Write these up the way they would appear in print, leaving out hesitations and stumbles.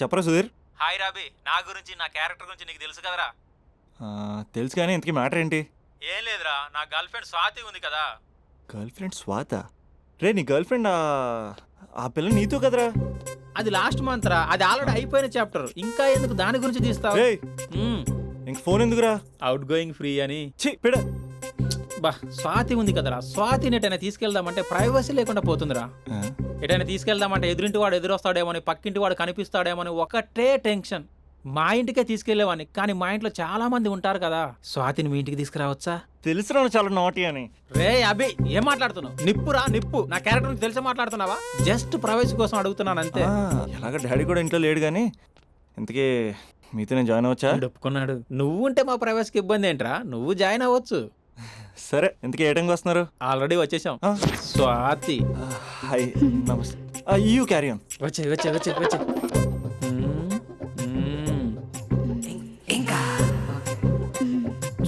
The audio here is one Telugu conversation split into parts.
చెప్పరా సుధీర్. హాయ్ రాబీ, నా గురించి నా క్యారెక్టర్ గురించి నీకు తెలుసు కదరా? తెలుసు కానీ ఇంతకీ మ్యాటర్ ఏంటి? ఏం లేదురా, నా గర్ల్ ఫ్రెండ్ స్వాతి ఉంది కదా. గర్ల్ ఫ్రెండ్ స్వాత? రే నీ గర్ల్ ఫ్రెండ్ ఆ పిల్ల నీతో కదరా? అది లాస్ట్ మంత్ రా, అది ఆల్రెడీ అయిపోయిన చాప్టర్. ఇంకా ఎందుకు దాని గురించి తీస్తావు? రే ఇంక ఫోన్ ఎందుకురా? అవుట్ గోయింగ్ ఫ్రీ అని. ఛీ పిడ. బా స్వాతి ఉంది కదరా, స్వాతిని ఎటైనా తీసుకెళ్దామంటే ప్రైవసీ లేకుండా పోతుందిరా. ఎటైనా తీసుకెళ్దామంటే ఎదురింటి వాడు ఎదురొస్తాడేమోని, పక్కింటి వాడు కనిపిస్తాడేమోని ఒకటే టెన్షన్. మా ఇంటికే తీసుకెళ్లేవాడిని, కానీ మా ఇంట్లో చాలా మంది ఉంటారు కదా. స్వాతిని మీ ఇంటికి తీసుకురావచ్చా? తెలుసురా చాలా నాటి అని. రే అభి, ఏం మాట్లాడుతున్నావు? నిప్పురా నిప్పు. నా క్యారెక్టర్ నుంచి తెలిసి మాట్లాడుతున్నావా? జస్ట్ ప్రైవసీ కోసం అడుగుతున్నాను అంతే. ఎలాగ డాడీ కూడా ఇంట్లో లేడు కానీ ఇంతకీ మీతో నేను జాయిన్ అవ్వచ్చా? ఒప్పుకున్నాడు. నువ్వు ఉంటే మా ప్రైవసీకి ఇబ్బంది ఏంట్రా, నువ్వు జాయిన్ అవ్వచ్చు. సరే ఇంతకీ ఏ టైంకి వస్తున్నారు? ఆల్రెడీ వచ్చేసాం. స్వాతి హాయ్ నమస్తే. You carry on. వచ్చే వచ్చే వచ్చే వచ్చే.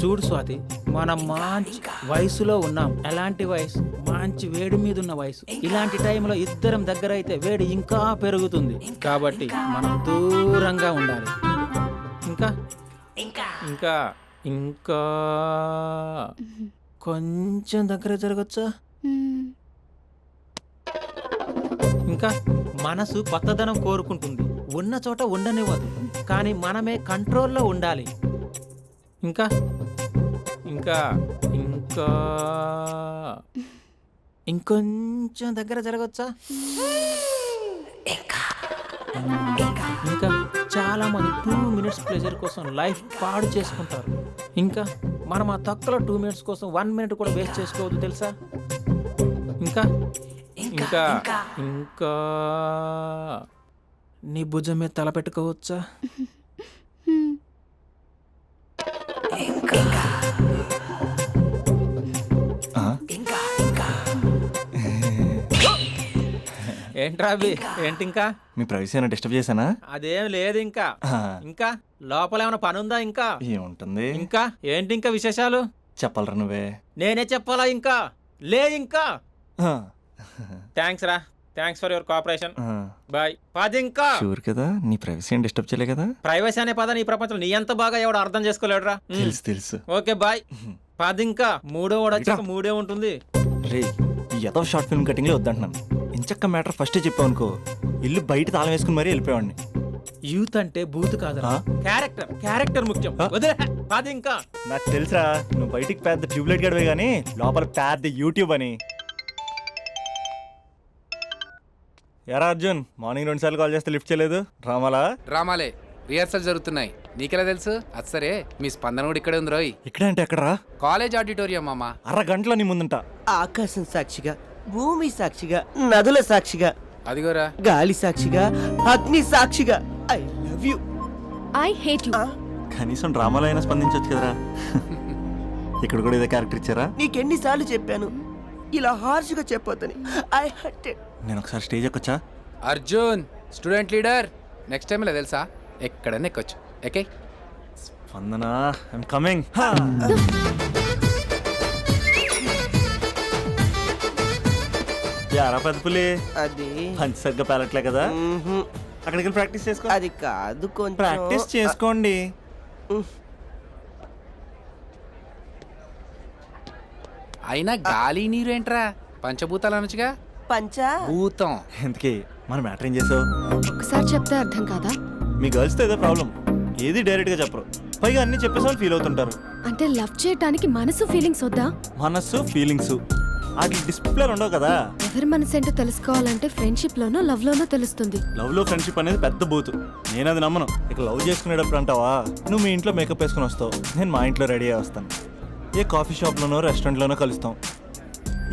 చూడు స్వాతి, మనం మంచి వయసులో ఉన్నాం. ఎలాంటి వయసు? మంచి వేడి మీద ఉన్న వయసు. ఇలాంటి టైంలో ఇద్దరం దగ్గర అయితే వేడి ఇంకా పెరుగుతుంది. కాబట్టి మనం దూరంగా ఉండాలి. ఇంకా ఇంకా ఇంకా కొంచెం దగ్గర జరగచ్చా? ఇంకా మనసు కొత్తదనం కోరుకుంటుంది, ఉన్న చోట ఉండనివ్వదు, కానీ మనమే కంట్రోల్లో ఉండాలి. ఇంకా ఇంకా ఇంకా ఇంకొంచెం దగ్గర జరగచ్చా? ఇంకా చాలా మంది 2 minutes ప్లెజర్ కోసం లైఫ్ పాడు చేసుకుంటారు. ఇంకా మనం ఆ తక్కువ 2 minutes కోసం 1 minute కూడా వేస్ట్ చేసుకోవద్దు తెలుసా? ఇంకా ఇంకా ఇంకా నీ భుజం మీద తల పెట్టుకోవచ్చా? ఏంట్రా అభి, ఏంటి ఇంకా? మీ ప్రైవసీ ఏమైనా డిస్టర్బ్ చేశానా? అదేం లేదు. ఇంకా ఇంకా లోపల ఏమైనా పని ఉందా? ఇంకా ఏముంటుంది? ఇంకా ఏంటి ఇంకా విశేషాలు? చెప్పాలరా నువ్వే. నేనే చెప్పాలా? ఇంకా లే. ఇంకా థ్యాంక్స్ రా, thanks for your cooperation. Bye. పది ఇంకా. షూర్ కదా నీ ప్రైవసీ ఏం డిస్టర్బ్ చేయలే కదా? ప్రైవసీ అనే పద నీ ప్రపంచంలో నీ ఎంత బాగా ఎవడు అర్థం చేసుకోలేడురా. తెలుసు తెలుసు. Okay bye. పది ఇంకా. మూడో వాడు వచ్చాక మూడే ఉంటుంది. రే ఈ ఏదో షార్ట్ ఫిల్మ్ కటింగ్ లో వద్దంటున్నాను. ఇంచక్క మ్యాటర్ ఫస్టే చెప్పావు అనుకో, ఇల్లు బయట తాళం వేసుకుని మరీ వెళ్ళిపోయాడిని. యూత్ అంటే బూత్ కాదురా, క్యారెక్టర్. క్యారెక్టర్ ముఖ్యం. వదిలే. పది ఇంకా. నాకు తెలుసా నువ్వు బయటికి పెద్ద ట్యూబ్లైట్ గడవే గానీ లోపల పెద్ద యూట్యూబ్ అని. ఎరా అర్జున్, మార్నింగ్ 2 సార్లు కాల్ చేస్తే లిఫ్ట్ చేయలేదు. డ్రామాలే రిహార్సల్ జరుగుతున్నాయి. నీకెలా తెలుసు? అది సరే, మీ స్పందన కూడా ఇక్కడే ఉంది రోయ్. ఇక్కడ అంటే ఎక్కడరా? కాలేజ్ ఆడిటోరియం మామ. అరగంటలో నీ ముందుంటా. ఆకాశం సాక్షిగా, భూమి సాక్షిగా, నదుల సాక్షిగా, అదిగోరా గాలి సాక్షిగా, అగ్ని సాక్షిగా, I love you. I hate you. కనీసం డ్రామాలో అయినా స్పందించవచ్చు కదరా. ఇక్కడ కూడా ఇదే క్యారెక్టర్ ఇచ్చారా? నీకెన్నిసార్లు చెప్పాను ఇలా హార్ష్గా చెప్పొద్దని. I hurted. నేను ఒకసారి స్టేజ్ ఎక్కొచ్చా? Arjun student leader. Next time ఇలా తెలుసా, ఎక్కడన్నా ఎక్కొచ్చు. Okay Spandana, I'm coming. యారా పెద్ద పులి, అది పంచసరిగ్గా పేలట్లే కదా. అక్కడికి వెళ్ళి ప్రాక్టీస్ చేసుకో. అది కాదు, కొంచెం ప్రాక్టీస్ చేసుకోండి. అయినా గాలి నీరు ఏంట్రా? పంచభూతాలు అనొచ్చుగా. పంచభూతం. ఎందుకే మన మ్యాటర్ ఏం చేసావు? ఒకసారి చెప్తే అర్థం కాదా? మీ గర్ల్స్తో ఏదో ప్రాబ్లం, ఏది డైరెక్ట్ గా చెప్పరు, పైగా అన్ని చెప్పేసి ఫీల్ అవుతుంటారు. అంటే లవ్ చేయడానికి మనసు ఫీలింగ్స్ వద్దా? మనస్సు ఫీలింగ్స్ అది డిస్ప్లే ఉండవు కదా. ఎవరి మనసు ఏంటో తెలుసుకోవాలంటే ఫ్రెండ్షిప్ లోనో లవ్ లోనో తెలుస్తుంది. లవ్ లో ఫ్రెండ్షిప్ అనేది పెద్ద బూతు. నేను అది నమ్మను. ఇక లవ్ చేసుకునేటప్పుడు అంటావా, నువ్వు మీ ఇంట్లో మేకప్ వేసుకుని వస్తావు, నేను మా ఇంట్లో రెడీ అయ్యి వస్తాను. ఏ కాఫీ షాప్లోనో రెస్టారెంట్లోనో కలుస్తాం.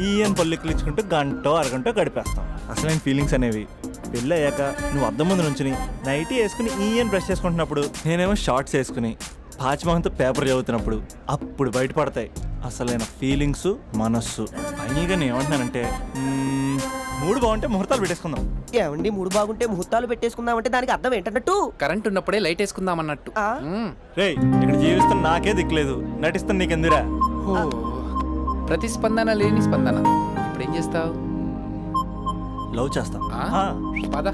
ఈయన పల్లెక్కులు ఇచ్చుకుంటూ గంటో అరగంటో గడిపేస్తాం. అసలైన ఫీలింగ్స్ అనేవి పెళ్ళి అయ్యాక నువ్వు అద్దం ముందు నుంచుని నైటీ వేసుకుని ఈయన బ్రష్ చేసుకుంటున్నప్పుడు, నేనేమో షార్ట్స్ వేసుకుని పాచిమహంతో పేపర్ చదువుతున్నప్పుడు అప్పుడు బయటపడతాయి అసలైన ఫీలింగ్స్, మనస్సు. పైగా నేను ఏమంటున్నానంటే, మూడు బాగుంటే ముహూర్తాలు పెట్టేసుకుందాం. ఏమండి, మూడు బాగుంటే ముహూర్తాలు పెట్టేసుకుందామంటే దానికి అర్థం ఏంటన్నట్టు? కరెంట్ ఉన్నప్పుడే లైట్ వేసుకుందాం అన్నట్టు. రేయ్ ఇక్కడ జీవిస్తున్న నాకే దిక్కులేదు, నటిస్తున్న నీకెందురా? ప్రతిస్పందన లేని స్పందన. ఇప్పుడు ఏం చేస్తావు? లవ్ చేస్తా. పద.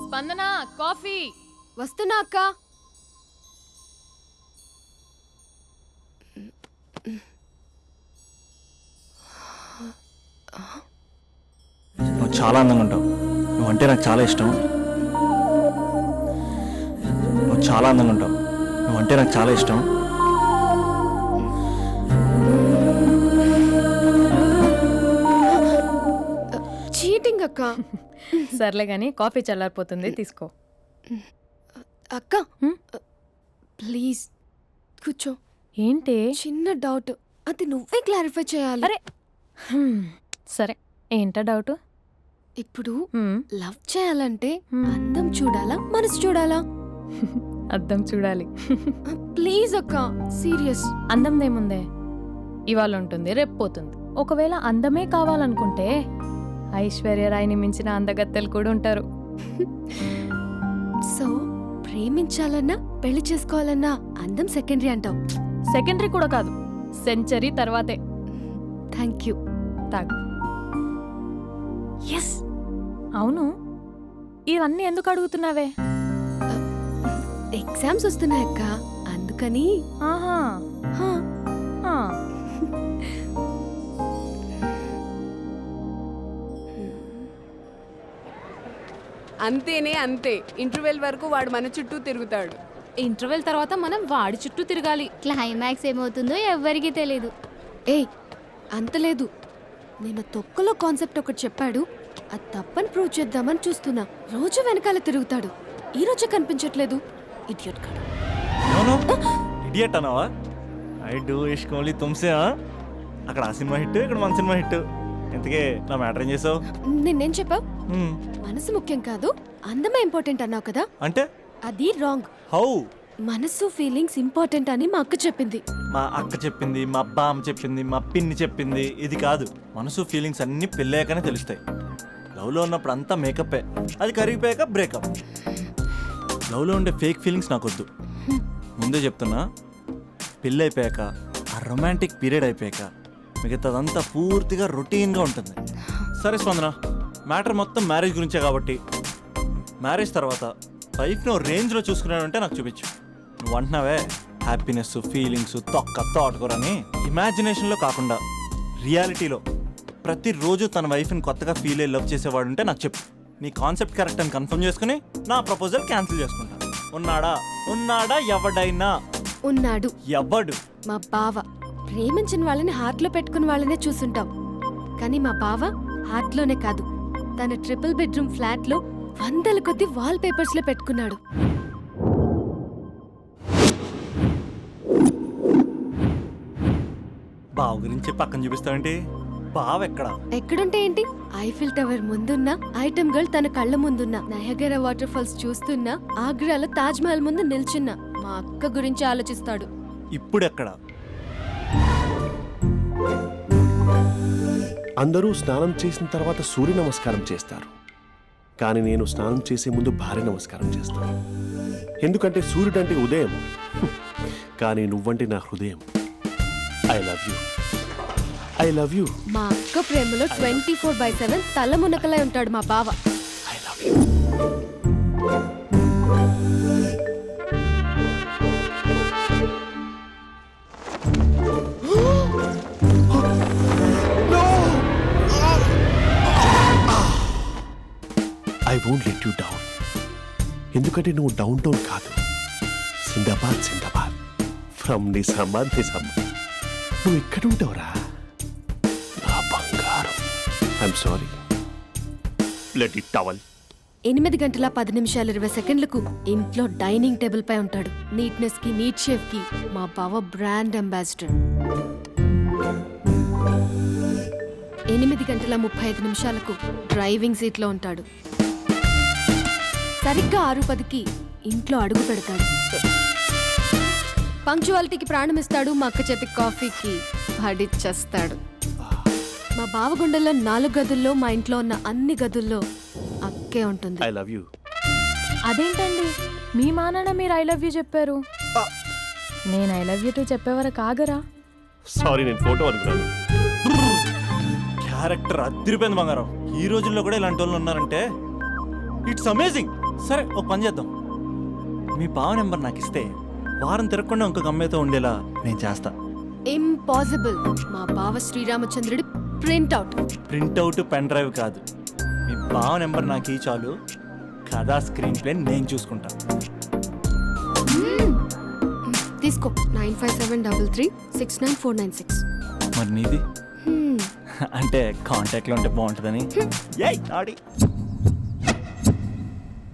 స్పందన కాఫీ. వస్తున్నా అక్క. నువ్వు చాలా అందంగా ఉంటావు. నువ్వంటే నాకు చాలా ఇష్టం. నువ్వు చాలా అందంగా ఉంటావు. నువ్వంటే నాకు చాలా ఇష్టం. చీటింగ్ అక్క. సర్లే గాని కాఫీ చల్లారిపోతుంది, తీసుకో. అక్క ప్లీజ్ కూర్చో. ఏంటి? చిన్న డౌట్, అది నువ్వే క్లారిఫై చేయాలి. అరే సరే, ఏంటా డౌట్? ఇప్పుడు లవ్ చేయాలంటే అందం చూడాలా మనసు చూడాలా? అద్దం చూడాలి. ప్లీజ్ అక్క, సీరియస్. అందం ఇవాళ ఉంటుంది, రేపు పోతుంది. ఒకవేళ అందమే కావాలనుకుంటే ఐశ్వర్యరాయ్ని మించిన అందగత్తెలు కూడా ఉంటారు. సో ప్రేమించాలన్నా పెళ్లి చేసుకోవాలన్నా అందం సెకండరీ అంటావు? సెకండరీ కూడా కాదు, సెంచరీ తర్వాతే. Thank you. తాగు. ఎస్. అవును, ఇవన్నీ ఎందుకు అడుగుతున్నావే? ఎగ్జామ్స్ వస్తున్నాయక్క, అందుకని. ఆహా. హా. ఆ. అంతేనే అంతే. ఇంటర్వెల్ వరకు వాడు మన చుట్టూ తిరుగుతాడు. ఇంటర్వెల్ తర్వాత మనం వాడి చుట్టూ తిరగాలి. క్లైమాక్స్ ఏమవుతుందో ఎవ్వరికీ తెలీదు. ఏయ్ అంత లేదు. నేను తొక్కలో కాన్సెప్ట్ ఒకటి చెప్పాడు, అది తప్పని ప్రూవ్ చేద్దామని చూస్తున్నా. రోజు వెనకాల తిరుగుతాడు, ఈ రోజే కనిపించట్లేదు. ఇడియట్ కాడు. ఇడియట్ అన్నావా? ఐ డూ ఇష్క్ ఓన్లీ తుమ్సే. అక్కడ ఆ సినిమా హిట్, ఇక్కడ మన సినిమా హిట్. ఇంతకే నా మ్యాటర్ ఏం చేసావు? నిన్నేం చెప్పావు? మనసు ముఖ్యం కాదు, అందమే ఇంపార్టెంట్ అన్నావు కదా. అంటే అది రాంగ్. హౌ? మనసు ఫీలింగ్స్ ఇంపార్టెంట్ అని మా అక్క చెప్పింది. మా అక్క చెప్పింది, మా బామ్మ చెప్పింది, మా పిన్ని చెప్పింది. ఇది కాదు, మనసు ఫీలింగ్స్ అన్ని పెళ్ళాకనే తెలుస్తాయి. లవ్లో ఉన్నప్పుడు అంతా మేకప్పే, అది కరిగిపోయాక బ్రేకప్. లవ్లో ఉండే ఫేక్ ఫీలింగ్స్ నాకొద్దు. ముందే చెప్తున్నా, పెళ్ళి అయిపోయాక ఆ రొమాంటిక్ పీరియడ్ అయిపోయాక మిగతాదంతా పూర్తిగా రొటీన్గా ఉంటుంది. సరే స్పందన, మ్యాటర్ మొత్తం మ్యారేజ్ గురించే కాబట్టి మ్యారేజ్ తర్వాత లైఫ్ను రేంజ్లో చూసుకున్నాడంటే నాకు చూపించు. నువ్వు అంటున్నావే హ్యాపీనెస్ ఫీలింగ్స్ తొక్క తోటకూరని, ఇమాజినేషన్లో కాకుండా రియాలిటీలో ప్రతిరోజు తన వైఫ్ని కొత్తగా ఫీల్ అయ్యి లవ్ చేసేవాడు ఉంటే నాకు చెప్పు. నీ కాన్సెప్ట్ కరెక్ట్ అని కన్ఫర్మ్ చేసుకుని నా ప్రపోజల్ క్యాన్సిల్ చేసుకుంటా. ఉన్నాడా ఎవడైనా? ఉన్నాడు. ఎవడు? మా బావ. ప్రేమించిన వాళ్ళని హార్ట్లో పెట్టుకున్న వాళ్ళనే చూసుంటాం, కానీ మా బావ హార్ట్లోనే కాదు, తన ట్రిపుల్ బెడ్రూమ్ ఫ్లాట్లో వందల కొద్ది వాల్ పేపర్స్ లో పెట్టుకున్నాడు. బావ గురించి పక్కన చూపిస్తావేంటి? బావ ఎక్కడుంటే ఏంటి? ఐఫిల్ టవర్ ముందున్న ఐటమ్ గర్ల్ తన కళ్ళ ముందున్న నయగరా వాటర్ ఫాల్స్ చూస్తున్నా, ఆగ్రాలో తాజ్ మహల్ ముందు నిల్చున్నా మా అక్క గురించి ఆలోచిస్తాడు. ఇప్పుడెక్కడ? అందరూ స్నానం చేసిన తర్వాత సూర్య నమస్కారం చేస్తారు, కానీ నేను స్నానం చేసే ముందు భార్య నమస్కారం చేస్తాను. ఎందుకంటే సూర్యుడు అంటే ఉదయం, కానీ నువ్వంటే నా హృదయం. I love you, I love you. మా అక్క ప్రేమలో 24/7 తల మునకలై ఉంటాడు మా బావ. I love you. I won't let you down. ఎందుకంటే నువ్వు డౌన్ టౌన్ కాదు, జిందాబాద్ జిందాబాద్ ఫ్రమ్ నిజామాబాద్ నిజామాబాద్. నువ్వు ఇక్కడ ఉంటావురా నా బంగారం. I'm sorry, let it towel. 8 గంటల 10 నిమిషాలు 20 సెకండ్లకు ఇంట్లో డైనింగ్ టేబుల్ పై ఉంటాడు. నీట్నెస్ కి నీట్ షేఫ్ కి మా బావ బ్రాండ్ అంబాసిడర్. 8 గంటల 35 నిమిషాలకు డ్రైవింగ్ సీట్ లో ఉంటాడు. సరిగ్గా 6:10కి ఇంట్లో అడుగు పెడతాడు. పంక్చువాలిటీకి ప్రాణం ఇస్తాడు. మా అక్క చేతి కాఫీకి పడిచ్చేస్తాడు. మా బావ గుండెల్లో 4 గదుల్లో, మా ఇంట్లో ఉన్న అన్ని గదుల్లో అక్కే ఉంటుంది. I love you. అదేంటండి, మీ మానాన్న మీరు ఐ లవ్ యూ చెప్పారు, నేను ఐ లవ్ యూ టూ చెప్పేవరకు ఆగరా? సారీ, నేను ఫోటో అనుకున్నాను. క్యారెక్టర్ అదిరిపోయింది బంగారం. ఈ రోజుల్లో కూడా ఇలాంటి వాళ్ళు ఉన్నారంటే ఇట్స్ అమేజింగ్. సరే ఒక పని చేద్దాం, మీ బావ నెంబర్ నాకు ఇస్తే వారం తిరగకుండా ఇంకొక అమ్మాయితో ఉండేలా నేను చేస్తా. ఇంపాసిబుల్. మా బావ శ్రీరామచంద్రుడి ప్రింట్అవుట్. ప్రింట్అవుట్ పెన్ డ్రైవ్ కాదు, మీ బావ నెంబర్ నాకు ఈ చాలు, కథా స్క్రీన్ ప్లే నేను చూసుకుంటా. తీసుకో 9573369496. మరి నీది అంటే కాంటాక్ట్లో ఉంటే బాగుంటుందని. ఏయ్, ఆడి